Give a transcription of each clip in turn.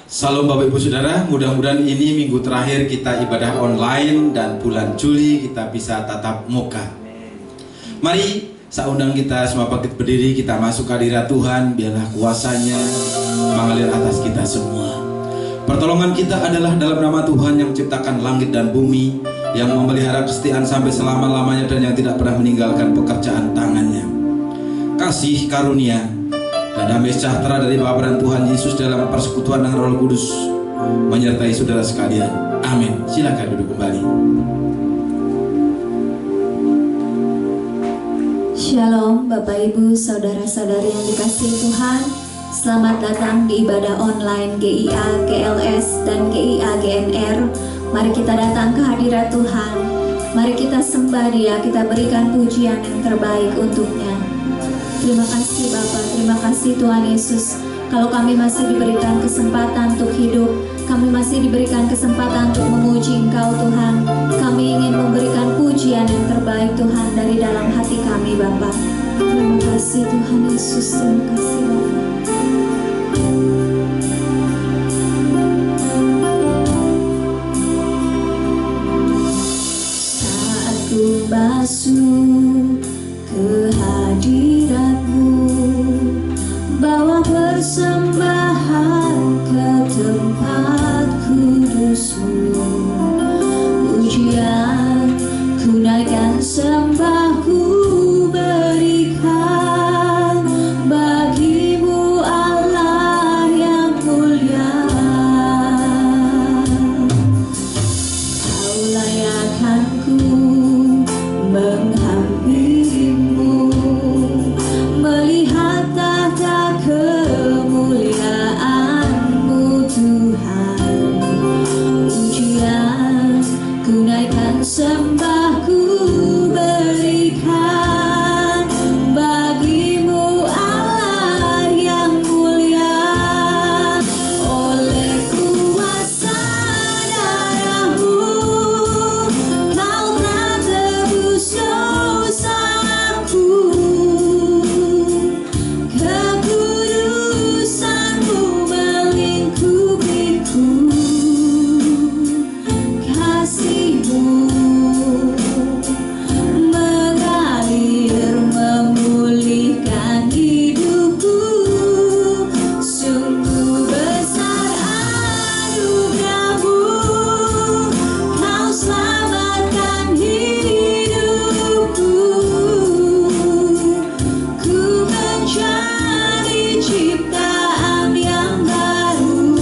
Salam Bapak Ibu Saudara, mudah-mudahan ini minggu terakhir kita ibadah online dan bulan Juli kita bisa tatap muka. Mari saya undang kita semua bangkit berdiri, kita masuk ke hadirat Tuhan, biarlah kuasanya mengalir atas kita semua. Pertolongan kita adalah dalam nama Tuhan yang menciptakan langit dan bumi, yang memelihara kesetiaan sampai selama-lamanya dan yang tidak pernah meninggalkan pekerjaan tangannya. Kasih karunia dan damai sejahtera dari Bapa dan Tuhan Yesus dalam persekutuan dengan Roh Kudus menyertai saudara sekalian. Amin. Silakan duduk kembali. Shalom Bapak Ibu Saudara-saudari yang dikasihi Tuhan. Selamat datang di ibadah online GIA GLS dan GIA GNR. Mari kita datang ke hadirat Tuhan. Mari kita sembah Dia, kita berikan pujian yang terbaik untuknya. Terima kasih Bapa, terima kasih Tuhan Yesus. Kalau kami masih diberikan kesempatan untuk hidup, kami masih diberikan kesempatan untuk memuji Engkau Tuhan. Kami ingin memberikan pujian yang terbaik Tuhan dari dalam hati kami Bapa. Terima kasih Tuhan Yesus, terima kasih Bapa. Saat ku basuh ke hadirat-Mu, bawa persembahan ke tempat kudus-Mu. Pujian ku naikkan, sembah ku berikan bagi-Mu Allah yang mulia. Kau layakkan ku menghampirimu, melihat tata kemuliaan-Mu Tuhan. Pujian ku naikkan, sembah ku berikan bagi-Mu Allah yang mulia. Oleh kuasa darah-Mu Kau telah tebus dosaku, kekudusan-Mu melingkupiku. Kasih-Mu mengalir memulihkan hidupku. Sungguh besar anugerah-Mu, Kau selamatkan hidupku. Ku menjadi ciptaan yang baru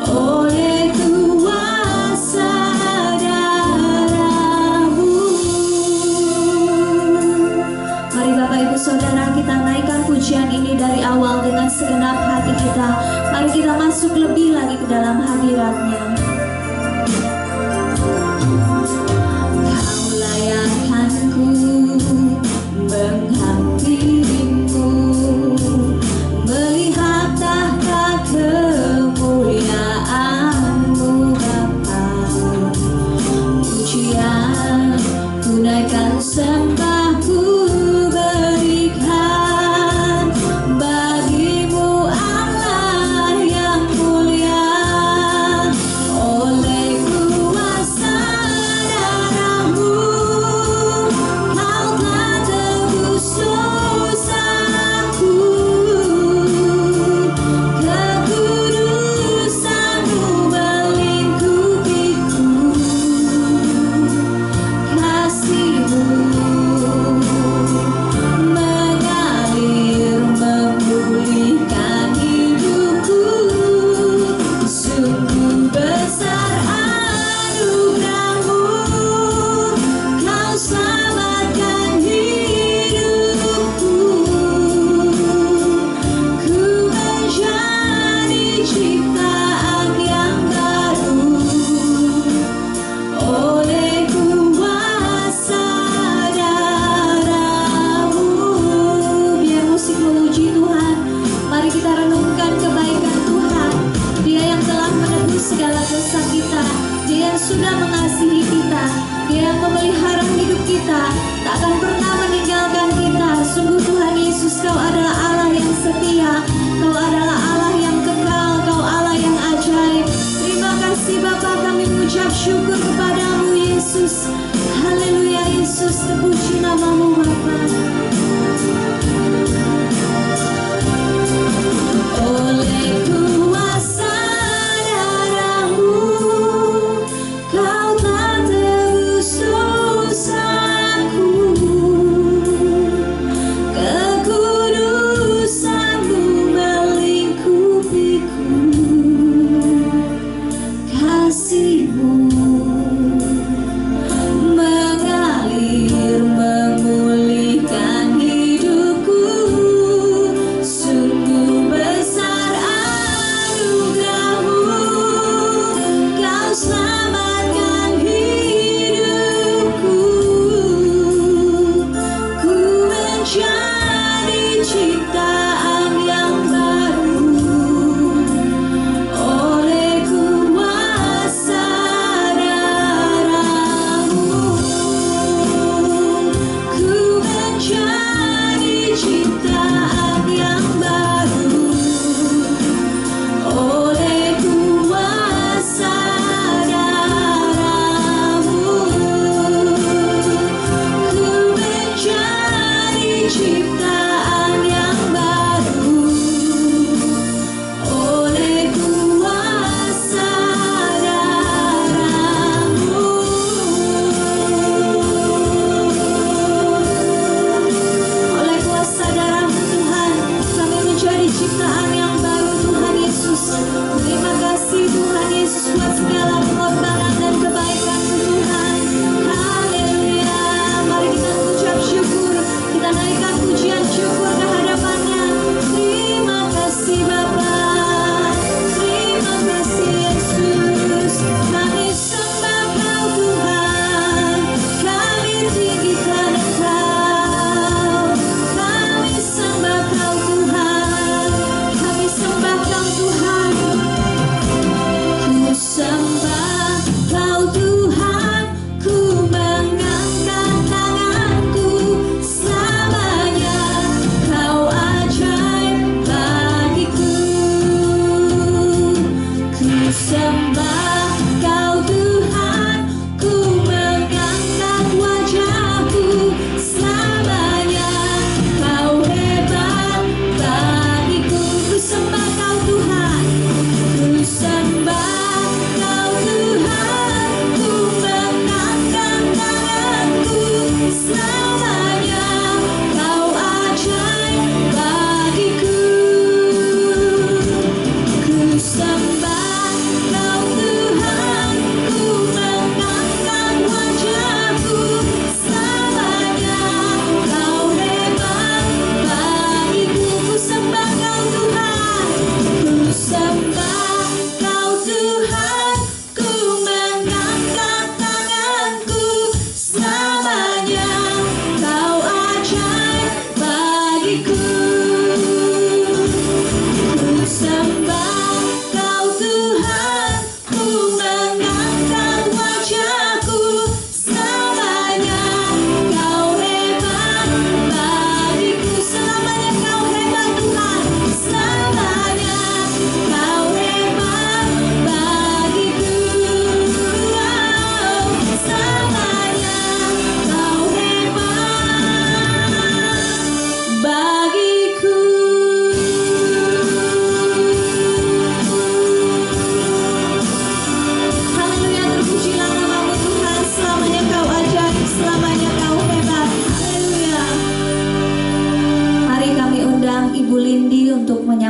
oleh kuasa darah-Mu. Mari Bapak Ibu Saudara, kita naikkan pujian ini dari awal dengan segenap hati kita. Mari kita masuk lebih lagi ke dalam hadirat-Nya. Kau layakkan ku menghampirimu, melihat tahta kemuliaan-Mu Bapa. Pujian ku naikkan, sembah ku berikan bagi-Mu Allah yang mulia. Oleh kuasa darah-Mu Kau telah tebus dosaku, kekudusan-Mu melingkupiku. Kasih-Mu mengalir memulihkan hidupku. Sungguh besar anugerah-Mu, Kau selamatkan hidupku. Ku menjadi ciptaan yang baru oleh kuasa darah-Mu. Biar musik memuji Tuhan. Mari kita renungkan kebaikan Tuhan. Dia yang telah menebus segala dosa kita, Dia yang sudah mengasihi kita, Dia yang memelihara hidup kita, tak akan pernah meninggalkan kita. Sungguh Tuhan Yesus, Kau adalah Allah yang setia, Kau adalah Allah yang kekal, Kau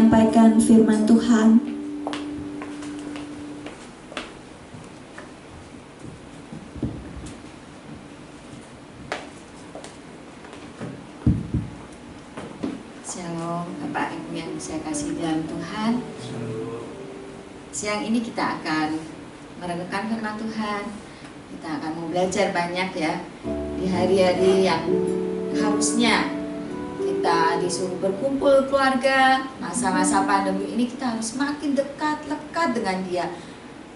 menyampaikan firman Tuhan. Shalom Bapak Ibu yang saya kasih dalam Tuhan. Siang ini kita akan merenungkan firman Tuhan. Kita akan mau belajar banyak ya. Di hari-hari yang harusnya kita disuruh berkumpul keluarga, masa-masa pandemi ini kita harus makin lekat dengan Dia.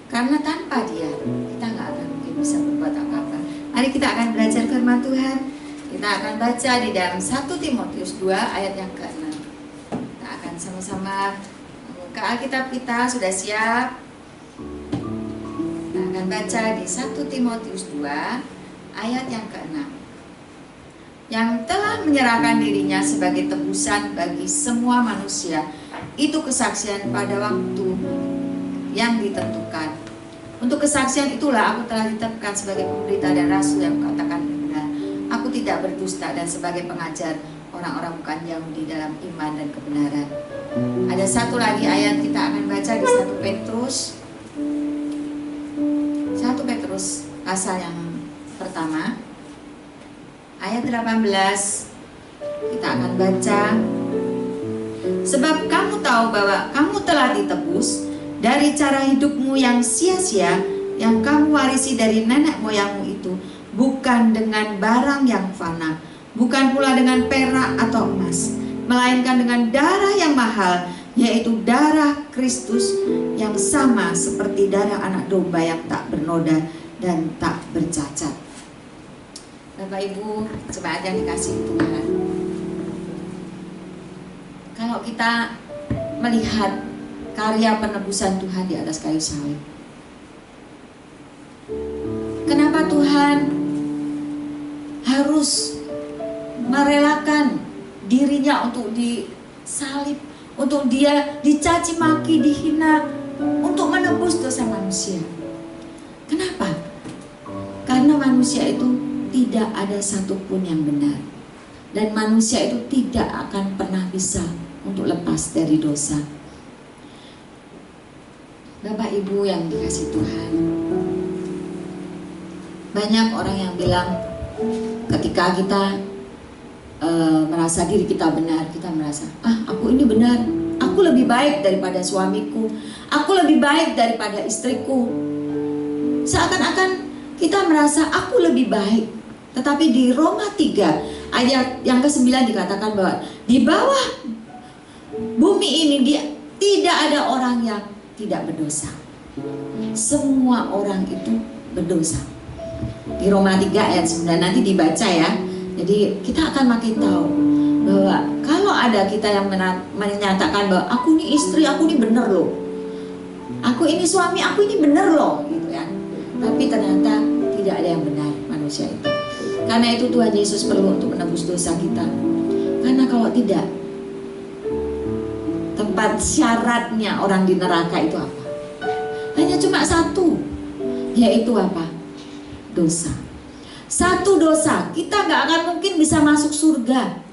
Karena tanpa Dia kita nggak akan mungkin bisa berbuat apa-apa. Mari kita akan belajar firman Tuhan. Kita akan baca di dalam 1 Timotius 2 ayat yang ke-6. Kita akan sama-sama membuka Alkitab kita. Sudah siap? Kita akan baca di 1 Timotius 2 ayat yang ke-6. Yang telah menyerahkan dirinya sebagai tebusan bagi semua manusia, itu kesaksian pada waktu yang ditentukan. Untuk kesaksian itulah aku telah ditetapkan sebagai pemberita dan rasul yang katakan benar. Aku tidak berdusta dan sebagai pengajar orang-orang bukan Yahudi dalam iman dan kebenaran. Ada satu lagi ayat kita akan baca di 1 Petrus pasal yang pertama ayat 18. Kita akan baca. Sebab kamu tahu bahwa kamu telah ditebus dari cara hidupmu yang sia-sia yang kamu warisi dari nenek moyangmu itu, bukan dengan barang yang fana, bukan pula dengan perak atau emas, melainkan dengan darah yang mahal, yaitu darah Kristus yang sama seperti darah anak domba yang tak bernoda dan tak bercacat. Bapak Ibu jemaat yang dikasihi Tuhan, kalau kita melihat karya penebusan Tuhan di atas kayu salib, kenapa Tuhan harus merelakan dirinya untuk disalib, untuk Dia dicaci maki, dihina, untuk menebus dosa manusia? Kenapa? Karena manusia itu tidak ada satupun yang benar, dan manusia itu tidak akan pernah bisa untuk lepas dari dosa. Bapak Ibu yang dikasihi Tuhan, banyak orang yang bilang ketika kita merasa diri kita benar, kita merasa, aku ini benar, aku lebih baik daripada suamiku, aku lebih baik daripada istriku. Seakan-akan kita merasa aku lebih baik. Tetapi di Roma 3 ayat yang ke-9 dikatakan bahwa di bawah bumi ini tidak ada orang yang tidak berdosa. Semua orang itu berdosa. Di Roma 3 ayat 9 nanti dibaca ya. Jadi kita akan makin tahu bahwa kalau ada kita yang menyatakan bahwa aku ini istri, aku ini bener loh, aku ini suami, aku ini bener loh, gitu ya. Tapi ternyata tidak ada yang benar manusia itu. Karena itu Tuhan Yesus perlu untuk menebus dosa kita. Karena kalau tidak, tempat syaratnya orang di neraka itu apa? Hanya cuma satu, yaitu apa? Dosa. Satu dosa, kita gak akan mungkin bisa masuk surga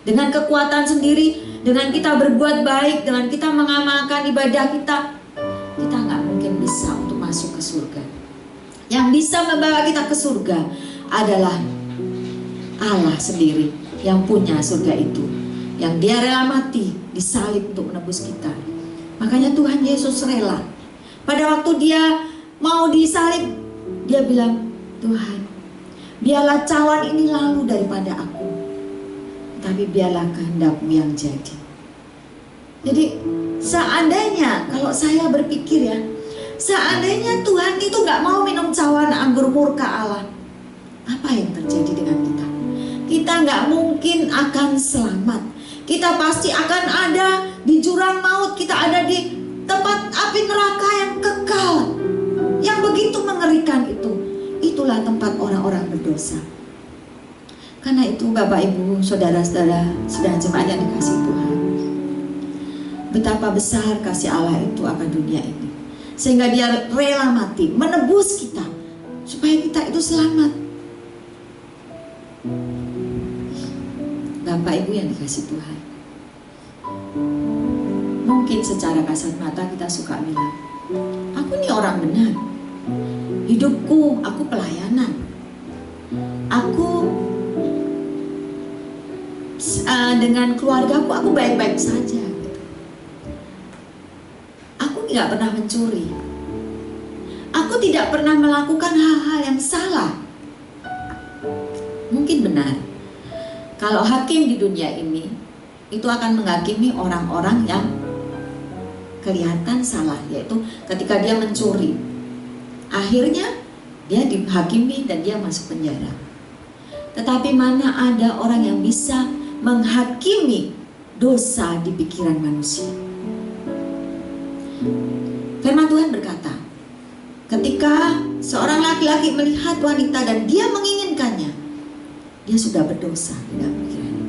dengan kekuatan sendiri, dengan kita berbuat baik, dengan kita mengamalkan ibadah kita. Kita gak mungkin bisa untuk masuk ke surga. Yang bisa membawa kita ke surga adalah Allah sendiri yang punya surga itu, yang Dia rela mati, disalib untuk menebus kita. Makanya Tuhan Yesus rela. Pada waktu Dia mau disalib, Dia bilang, Tuhan, biarlah cawan ini lalu daripada aku, tapi biarlah kehendak-Mu yang jadi. Jadi seandainya, kalau saya berpikir ya, seandainya Tuhan itu gak mau minum cawan anggur murka Allah, apa yang terjadi dengan kita? Kita gak mungkin akan selamat. Kita pasti akan ada di jurang maut. Kita ada di tempat api neraka yang kekal, yang begitu mengerikan itu. Itulah tempat orang-orang berdosa. Karena itu Bapak Ibu, saudara-saudara, sedang jemaat yang dikasihi Tuhan, betapa besar kasih Allah itu akan dunia ini, sehingga Dia rela mati menebus kita supaya kita itu selamat. Bapak Ibu yang dikasihi Tuhan, Mungkin secara kasat mata kita suka bilang, aku ini orang benar, hidupku, aku pelayanan, aku dengan keluargaku, aku baik-baik saja. Aku tidak pernah mencuri, aku tidak pernah melakukan hal-hal yang salah. Mungkin benar, kalau hakim di dunia ini itu akan menghakimi orang-orang yang kelihatan salah, yaitu ketika dia mencuri, akhirnya dia dihakimi dan dia masuk penjara. Tetapi mana ada orang yang bisa menghakimi dosa di pikiran manusia? Firman Tuhan berkata, ketika seorang laki-laki melihat wanita dan dia menginginkannya, dia sudah berdosa di dalam pikirannya.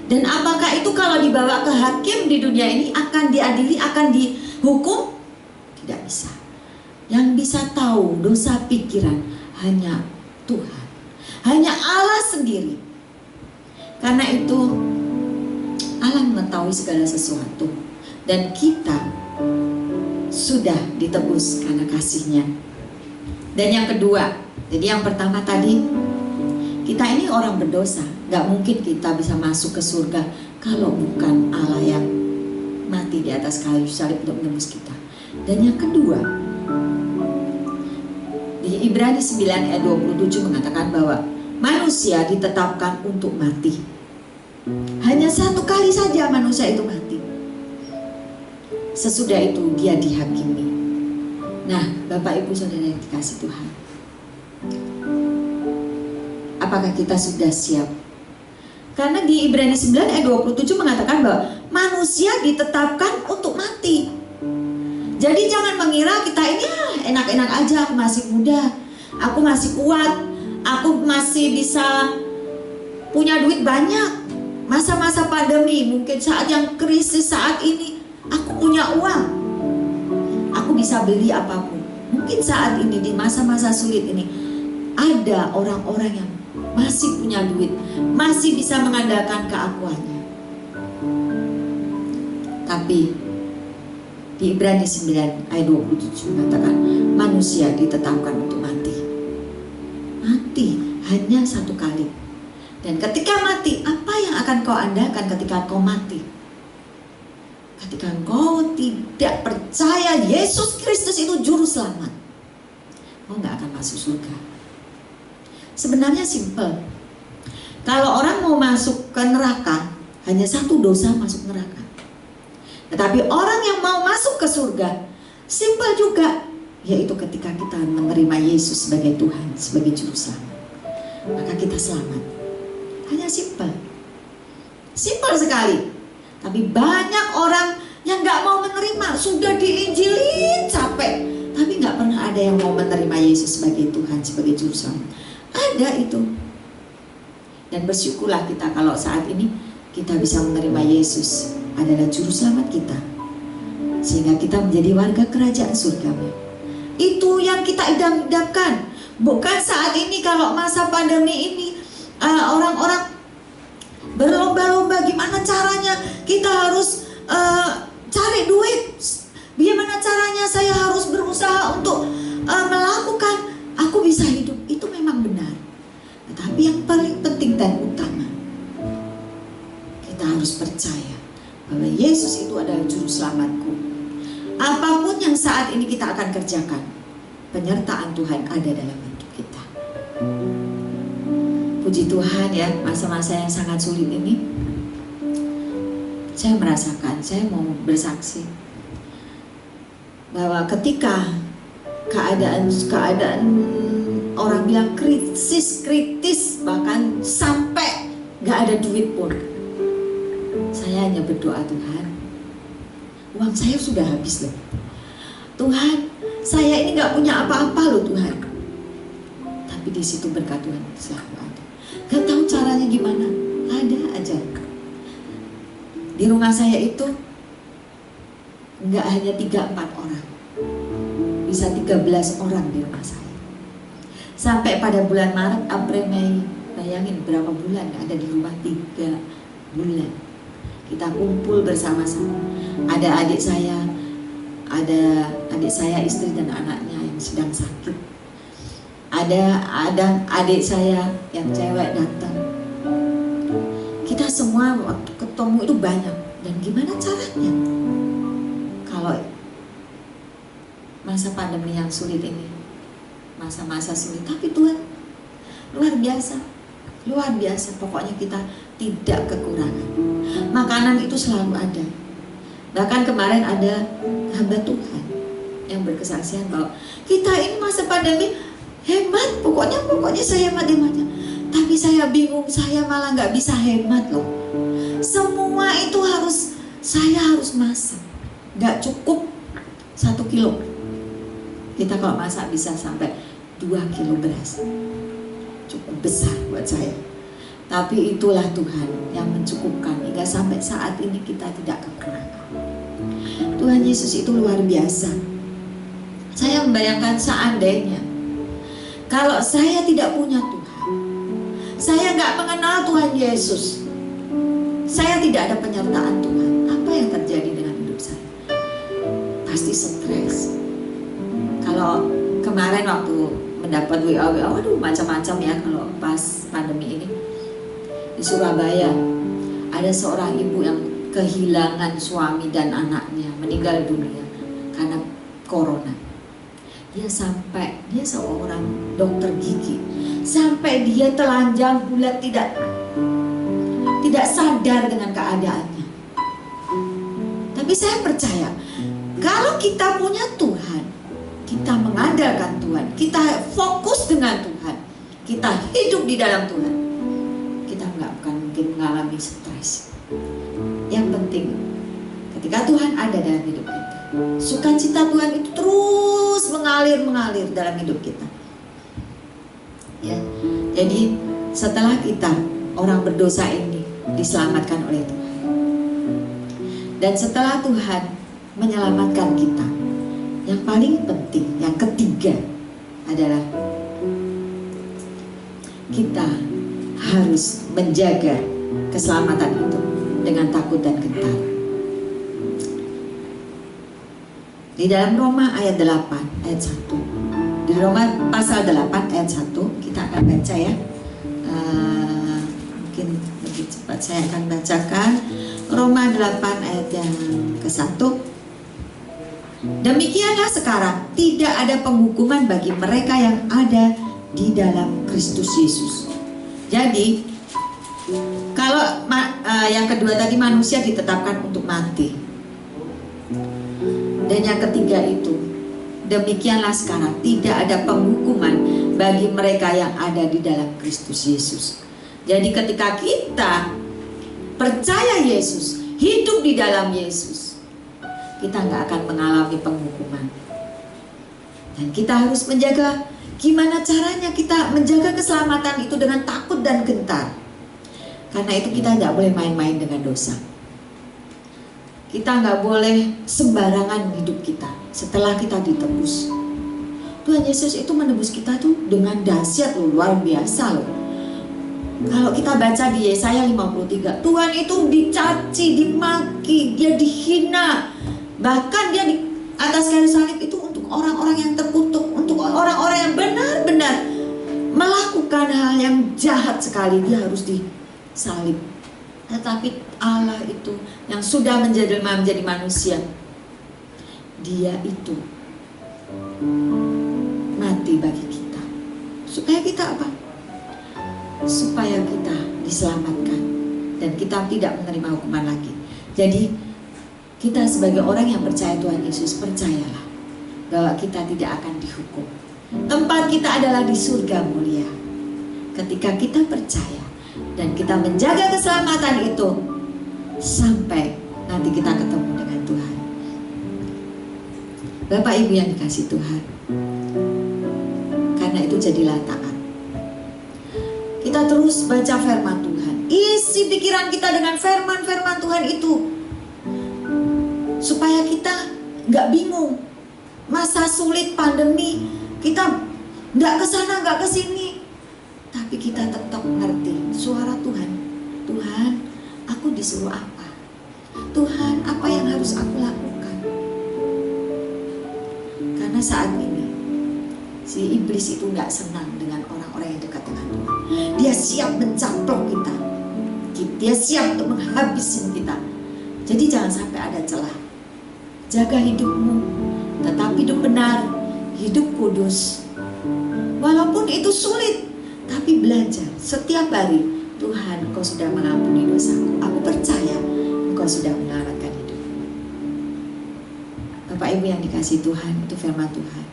Dan apakah itu kalau dibawa ke hakim di dunia ini akan diadili, akan dihukum? Tidak bisa. Yang bisa tahu dosa pikiran hanya Tuhan, hanya Allah sendiri. Karena itu Allah mengetahui segala sesuatu, dan kita sudah ditebus karena kasih-Nya. Dan yang kedua, jadi yang pertama tadi, kita ini orang berdosa, gak mungkin kita bisa masuk ke surga kalau bukan Allah yang mati di atas kayu salib untuk menebus kita. Dan yang kedua, di Ibrani 9 ayat 27 mengatakan bahwa manusia ditetapkan untuk mati. Hanya satu kali saja manusia itu mati. Sesudah itu dia dihakimi. Nah, Bapak Ibu Saudara yang dikasihi Tuhan, apakah kita sudah siap? Karena di Ibrani 9 ayat 27 mengatakan bahwa manusia ditetapkan untuk mati. Jadi jangan mengira kita ini enak-enak aja, aku masih muda, aku masih kuat, aku masih bisa punya duit banyak. Masa-masa pandemi, mungkin saat yang krisis saat ini, aku punya uang, aku bisa beli apapun. Mungkin saat ini di masa-masa sulit ini ada orang-orang yang masih punya duit, masih bisa mengandalkan keakuannya. Tapi di Ibrani 9 ayat 27 mengatakan manusia ditetapkan untuk mati. Mati hanya satu kali. Dan ketika mati, apa yang akan kau andalkan ketika kau mati? Ketika kau tidak percaya Yesus Kristus itu juru selamat, kau gak akan masuk surga. Sebenarnya simple. Kalau orang mau masuk ke neraka, hanya satu dosa masuk neraka. Tetapi orang yang mau masuk ke surga, simple juga, yaitu ketika kita menerima Yesus sebagai Tuhan, sebagai juru selamat, maka kita selamat. Hanya simple. Simple sekali. Tapi banyak orang yang gak mau menerima, sudah diinjilin capek, tapi gak pernah ada yang mau menerima Yesus sebagai Tuhan, sebagai juru selamat. Ada itu. Dan bersyukurlah kita kalau saat ini kita bisa menerima Yesus adalah juru selamat kita, sehingga kita menjadi warga kerajaan surga. Itu yang kita idam-idamkan. Bukan saat ini kalau masa pandemi ini orang-orang berlomba-lomba gimana caranya kita harus cari duit, bagaimana caranya saya harus berusaha untuk melakukan aku bisa hidup. Itu memang benar, tetapi yang paling penting dan utama, kita harus percaya bahwa Yesus itu adalah juru selamatku. Apapun yang saat ini kita akan kerjakan, penyertaan Tuhan ada dalam hidup kita. Puji Tuhan ya, masa-masa yang sangat sulit ini saya merasakan, saya mau bersaksi bahwa ketika keadaan orang bilang kritis, bahkan sampai gak ada duit pun, saya hanya berdoa, Tuhan, uang saya sudah habis loh Tuhan, saya ini gak punya apa-apa loh Tuhan. Tapi di situ berkat Tuhan selalu ada. Gak tahu caranya gimana, ada aja. Di rumah saya itu gak hanya 3-4 orang, bisa 13 orang di rumah saya. Sampai pada bulan Maret, April, Mei, bayangin berapa bulan ada di rumah, 3 bulan. kita kumpul bersama-sama. Ada adik saya istri dan anaknya yang sedang sakit. Ada adik saya yang cewek datang. Kita semua waktu ketemu itu banyak. Dan gimana caranya? Kalau masa pandemi yang sulit ini, masa-masa sulit, tapi Tuhan luar biasa. Pokoknya kita tidak kekurangan. Makanan itu selalu ada. Bahkan kemarin ada hamba Tuhan yang berkesaksian bahwa kita ini masa pandemi hemat, pokoknya saya hemat-hematnya. Tapi saya bingung, saya malah nggak bisa hemat loh. Semua itu saya harus masak. Nggak cukup 1 kilo. Kita kalau masak bisa sampai 2 kilo beras. Cukup besar buat saya. Tapi itulah Tuhan yang mencukupkan hingga sampai saat ini kita tidak kekurangan. Tuhan Yesus itu luar biasa. Saya membayangkan seandainya kalau saya tidak punya Tuhan, saya nggak mengenal Tuhan Yesus, saya tidak ada penyertaan Tuhan, apa yang terjadi dengan hidup saya? Pasti stres. Kalau kemarin waktu mendapat WA, waduh macam-macam ya kalau pas pandemi ini. Di Surabaya ada seorang ibu yang kehilangan suami dan anaknya, meninggal dunia karena corona. Dia seorang dokter gigi, sampai dia telanjang bulat tidak sadar dengan keadaannya. Tapi saya percaya kalau kita punya Tuhan, kita mengandalkan Tuhan, kita fokus dengan Tuhan, kita hidup di dalam Tuhan, kita nggak akan mungkin mengalami stres. Yang penting ketika Tuhan ada dalam hidup kita, sukacita Tuhan itu terus mengalir dalam hidup kita. Ya, jadi setelah kita orang berdosa ini diselamatkan oleh Tuhan, dan setelah Tuhan menyelamatkan kita, yang paling penting, yang ketiga adalah kita harus menjaga keselamatan itu dengan takut dan gentar. Di dalam Roma ayat 8 ayat 1. Di Roma pasal 8 ayat 1 kita akan baca ya. Mungkin lebih cepat saya akan bacakan. Roma 8 ayat yang ke-1. Demikianlah sekarang tidak ada penghukuman bagi mereka yang ada di dalam Kristus Yesus. Jadi kalau yang kedua tadi manusia ditetapkan untuk mati. Dan yang ketiga itu, demikianlah sekarang tidak ada penghukuman bagi mereka yang ada di dalam Kristus Yesus. Jadi ketika kita percaya Yesus, hidup di dalam Yesus, kita nggak akan mengalami penghukuman. Dan kita harus menjaga, gimana caranya kita menjaga keselamatan itu dengan takut dan gentar. Karena itu kita nggak boleh main-main dengan dosa. Kita nggak boleh sembarangan hidup kita setelah kita ditebus. Tuhan Yesus itu menebus kita tuh dengan dahsyat loh, luar biasa loh. Kalau kita baca di Yesaya 53, Tuhan itu dicaci, dimaki, dia dihina. Bahkan dia di atas kayu salib itu untuk orang-orang yang terkutuk, untuk orang-orang yang benar-benar melakukan hal yang jahat sekali, dia harus disalib. Tetapi Allah itu yang sudah menjadi manusia, dia itu mati bagi kita. Supaya kita apa? Supaya kita diselamatkan dan kita tidak menerima hukuman lagi. Jadi kita sebagai orang yang percaya Tuhan Yesus, percayalah bahwa kita tidak akan dihukum. Tempat kita adalah di surga mulia. Ketika kita percaya dan kita menjaga keselamatan itu sampai nanti kita ketemu dengan Tuhan. Bapak Ibu yang dikasihi Tuhan, karena itu jadilah taat. Kita terus baca firman Tuhan, isi pikiran kita dengan firman-firman Tuhan itu, supaya kita nggak bingung. Masa sulit pandemi, kita nggak kesana nggak kesini, tapi kita tetap ngerti suara Tuhan. Tuhan, aku disuruh apa? Tuhan, apa yang harus aku lakukan? Karena saat ini si iblis itu nggak senang dengan orang-orang yang dekat dengan Tuhan. Dia siap mencaplok kita. Dia siap untuk menghabisin kita. Jadi jangan sampai ada celah. Jaga hidupmu, tetap hidup benar, hidup kudus. Walaupun itu sulit, tapi belajar setiap hari. Tuhan, Engkau sudah mengampuni dosaku. Aku percaya Engkau sudah menyelamatkan hidupku. Bapak Ibu yang dikasihi Tuhan, itu firman Tuhan,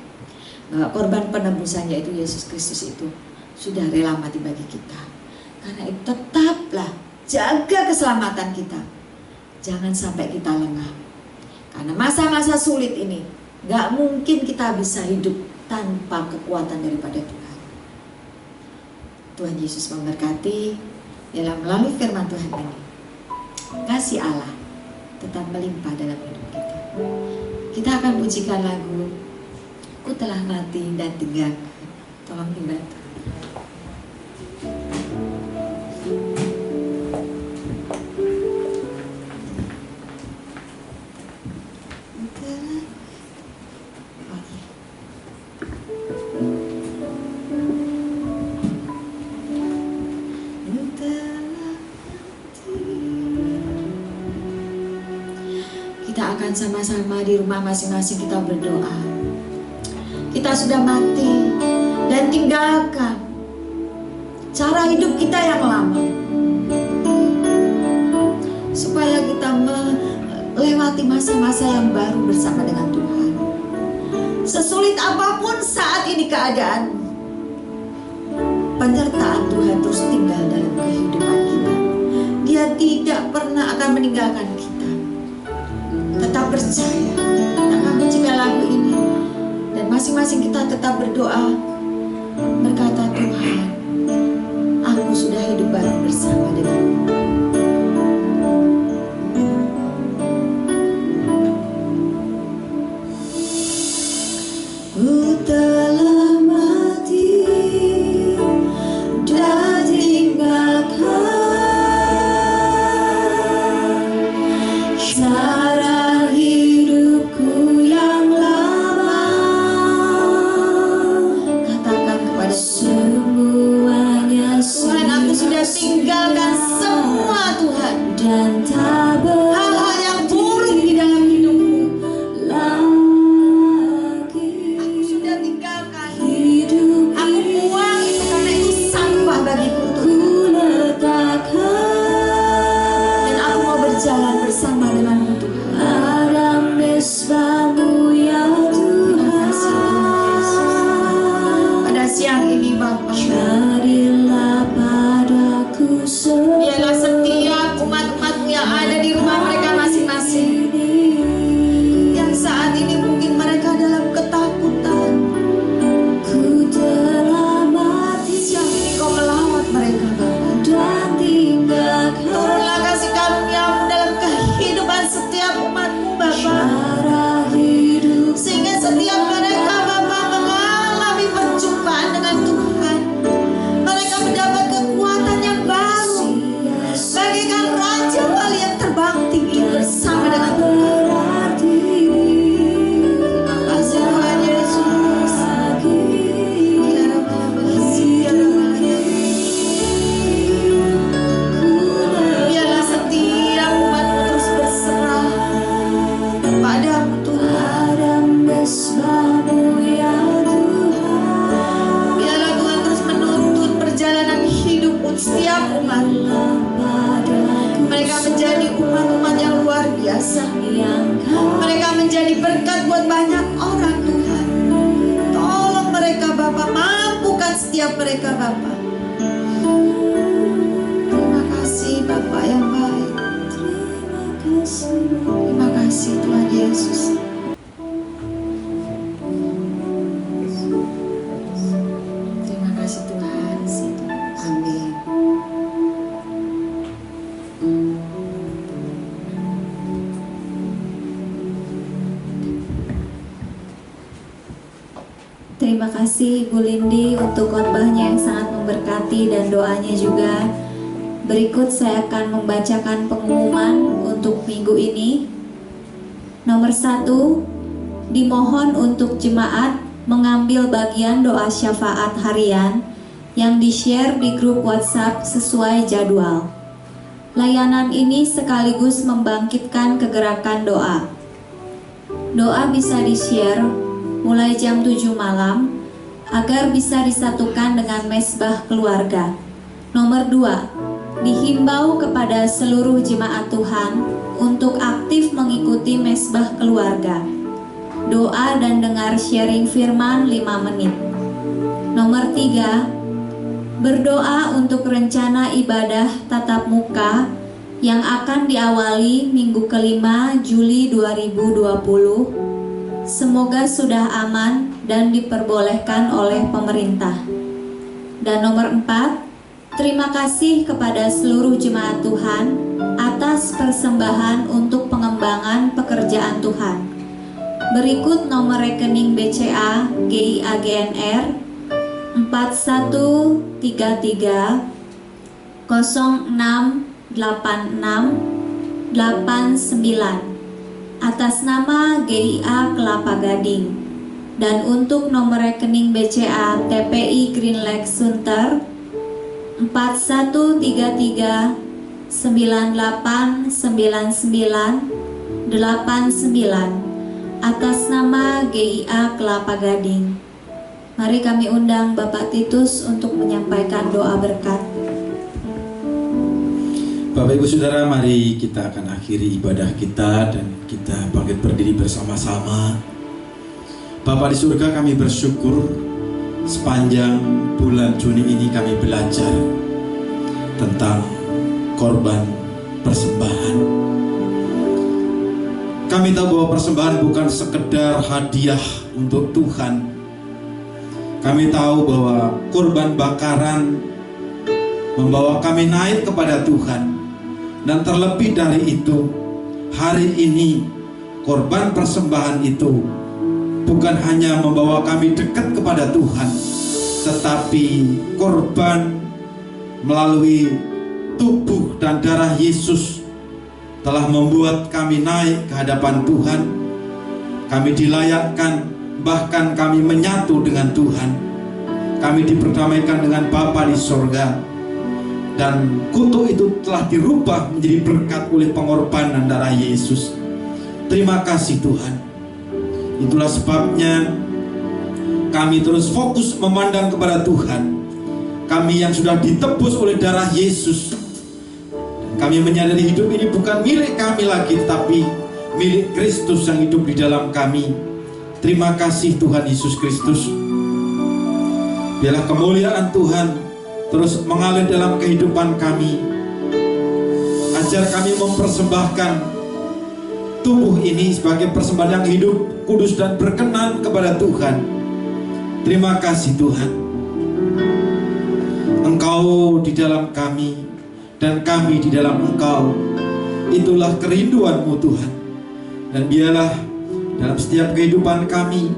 bahwa korban penebusan yaitu Yesus Kristus itu sudah rela mati bagi kita. Karena itu tetaplah jaga keselamatan kita. Jangan sampai kita lengah. Karena masa-masa sulit ini gak mungkin kita bisa hidup tanpa kekuatan daripada Tuhan. Tuhan Yesus memberkati dalam melalui firman Tuhan ini. Kasih Allah tetap melimpah dalam hidup kita. Kita akan pujikan lagu Ku Telah Mati dan Tinggalkan. Tolong dibantu. Kita akan sama-sama di rumah masing-masing kita berdoa. Kita sudah mati dan tinggalkan cara hidup kita yang lama, supaya kita melewati masa-masa yang baru bersama dengan Tuhan. Sesulit apapun saat ini keadaan, penyertaan Tuhan terus tinggal dalam kehidupan kita. Dia tidak pernah akan meninggalkan kita. Tetap percaya. Kita akan mencintai lagu ini, dan masing-masing kita tetap berdoa, berkata, Tuhan, aku sudah hidup baru bersama denganmu. Ku telah mati dan tinggalkan cara hidupku yang lama. Katakan kepada semuanya, Tuhan, aku sudah tinggalkan semua, Tuhan, dan tak hal-hal yang buruk di dalam hidupku lagi. Aku sudah tinggalkan hidup. Aku buang itu karena itu sampah bagiku, Tuhan. Dan aku mau berjalan bersama denganmu, Tuhan. Ada mesbah-Mu ya Tuhan. Pada siang ini Bapa, carilah padaku biarlah setiap umat-umat-Mu yang ada di rumah mereka masing-masing, yang saat ini mungkin mereka dalam ketakutan. Ku telah mati. Siang ini Kau melawat mereka, Bapa, dan tinggalkan. Turunlah kasih karunia-Mu dalam kehidupan setiap umat-Mu, Bapa, sehingga setiap mereka, Bapa, mengalami perjumpaan dengan Tuhan. Mereka mendapat kekuatan yang baru, bagaikan raja wali yang terbang tinggi bersama dengan Tuhan. Terima kasih Tuhan Yesus. Biarlah setiap umat-Mu terus berserah padamu, Tuhan. Biarlah Tuhan terus menuntun perjalanan hidup setiap umat. Mereka menjadi umat-umat yang luar biasa. Mereka menjadi berkat buat banyak orang, Tuhan. Tolong mereka, Bapa, mampukan setiap mereka, Bapa. Terima kasih, Bapa yang baik. Terima kasih Tuhan Yesus. Terima kasih Tuhan. Amin. Terima kasih Ibu Lindi untuk khotbahnya yang sangat memberkati dan doanya juga. Berikut saya akan membacakan pengumuman untuk minggu ini. Nomor 1, dimohon untuk jemaat mengambil bagian doa syafaat harian yang di-share di grup WhatsApp sesuai jadwal. Layanan ini sekaligus membangkitkan kegerakan doa. Doa bisa di-share mulai jam 7 malam agar bisa disatukan dengan mezbah keluarga. Nomor 2, dihimbau kepada seluruh jemaat Tuhan untuk aktif mengikuti mezbah keluarga. Doa dan dengar sharing firman 5 menit. Nomor 3, berdoa untuk rencana ibadah tatap muka yang akan diawali minggu kelima Juli 2020. Semoga sudah aman dan diperbolehkan oleh pemerintah. Dan nomor 4, terima kasih kepada seluruh jemaat Tuhan atas persembahan untuk pengembangan pekerjaan Tuhan. Berikut nomor rekening BCA GIA GNR 4133 068689 atas nama GIA Kelapa Gading, dan untuk nomor rekening BCA TPI Green Lake Sunter 4133 989989 atas nama GIA Kelapa Gading. Mari kami undang Bapak Titus untuk menyampaikan doa berkat. Bapak Ibu Saudara, mari kita akan akhiri ibadah kita dan kita bangkit berdiri bersama-sama. Bapa di surga, kami bersyukur sepanjang bulan Juni ini kami belajar tentang korban persembahan. Kami tahu bahwa persembahan bukan sekedar hadiah untuk Tuhan. Kami tahu bahwa korban bakaran membawa kami naik kepada Tuhan. Dan terlebih dari itu, hari ini korban persembahan itu bukan hanya membawa kami dekat kepada Tuhan, tetapi korban melalui tubuh dan darah Yesus telah membuat kami naik ke hadapan Tuhan. Kami dilayakkan, bahkan kami menyatu dengan Tuhan. Kami diperdamaikan dengan Bapa di sorga. Dan kutuk itu telah dirubah menjadi berkat oleh pengorbanan darah Yesus. Terima kasih Tuhan. Itulah sebabnya kami terus fokus memandang kepada Tuhan. Kami yang sudah ditebus oleh darah Yesus. Kami menyadari hidup ini bukan milik kami lagi, tetapi milik Kristus yang hidup di dalam kami. Terima kasih Tuhan Yesus Kristus. Biarlah kemuliaan Tuhan terus mengalir dalam kehidupan kami. Ajar kami mempersembahkan tubuh ini sebagai persembahan yang hidup, kudus dan berkenan kepada Tuhan. Terima kasih Tuhan. Engkau di dalam kami dan kami di dalam Engkau. Itulah kerinduan-Mu Tuhan. Dan biarlah dalam setiap kehidupan kami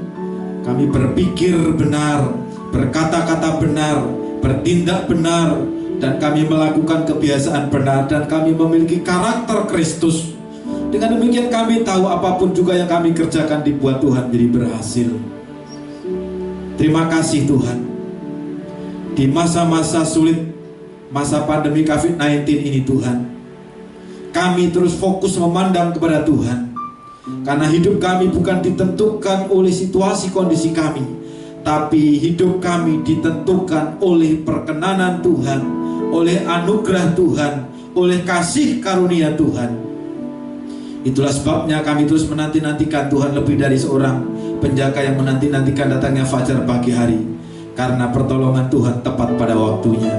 berpikir benar, berkata-kata benar, bertindak benar, dan kami melakukan kebiasaan benar, dan kami memiliki karakter Kristus. Dengan demikian kami tahu apapun juga yang kami kerjakan dibuat Tuhan jadi berhasil. Terima kasih Tuhan. Di masa-masa sulit, masa pandemi COVID-19 ini Tuhan, kami terus fokus memandang kepada Tuhan. Karena hidup kami bukan ditentukan oleh situasi kondisi kami, tapi hidup kami ditentukan oleh perkenanan Tuhan, oleh anugerah Tuhan, oleh kasih karunia Tuhan. Itulah sebabnya kami terus menanti-nantikan Tuhan lebih dari seorang penjaga yang menanti-nantikan datangnya fajar pagi hari. Karena pertolongan Tuhan tepat pada waktunya.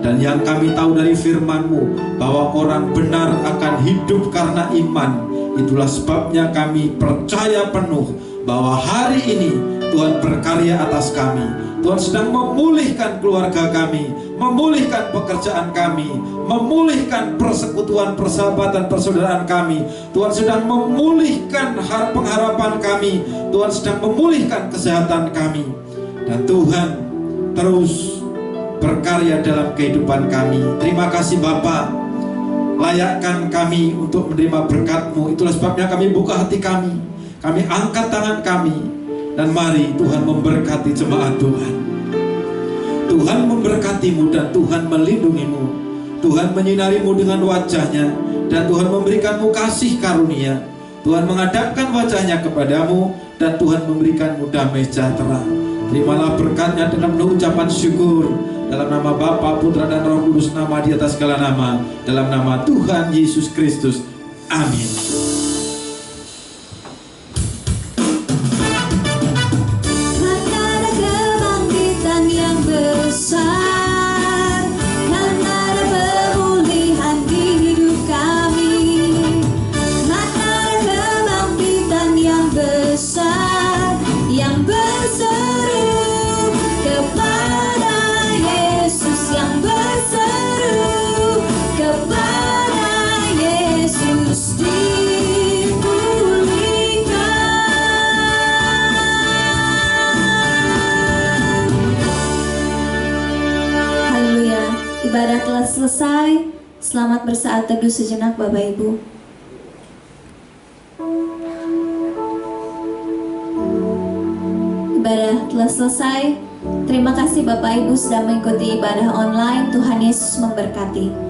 Dan yang kami tahu dari firman-Mu, bahwa orang benar akan hidup karena iman. Itulah sebabnya kami percaya penuh bahwa hari ini Tuhan berkarya atas kami. Tuhan sedang memulihkan keluarga kami, memulihkan pekerjaan kami, memulihkan persekutuan, persahabatan, persaudaraan kami. Tuhan sedang memulihkan pengharapan kami. Tuhan sedang memulihkan kesehatan kami. Dan Tuhan terus berkarya dalam kehidupan kami. Terima kasih Bapa, layakkan kami untuk menerima berkat-Mu. Itulah sebabnya kami buka hati kami angkat tangan kami, dan mari Tuhan memberkati jemaat Tuhan. Tuhan memberkati-Mu dan Tuhan melindungi-Mu. Tuhan menyinari-Mu dengan wajah-Nya, dan Tuhan memberikan-Mu kasih karunia. Tuhan menghadapkan wajah-Nya kepadamu, dan Tuhan memberikan-Mu damai sejahtera. Terimalah berkat-Nya dengan penuh ucapan syukur. Dalam nama Bapa, Putra, dan Roh Kudus, nama di atas segala nama. Dalam nama Tuhan Yesus Kristus. Amin. Ibadah telah selesai. Selamat bersaat teduh sejenak Bapak Ibu. Ibadah telah selesai. Terima kasih Bapak Ibu sudah mengikuti ibadah online. Tuhan Yesus memberkati.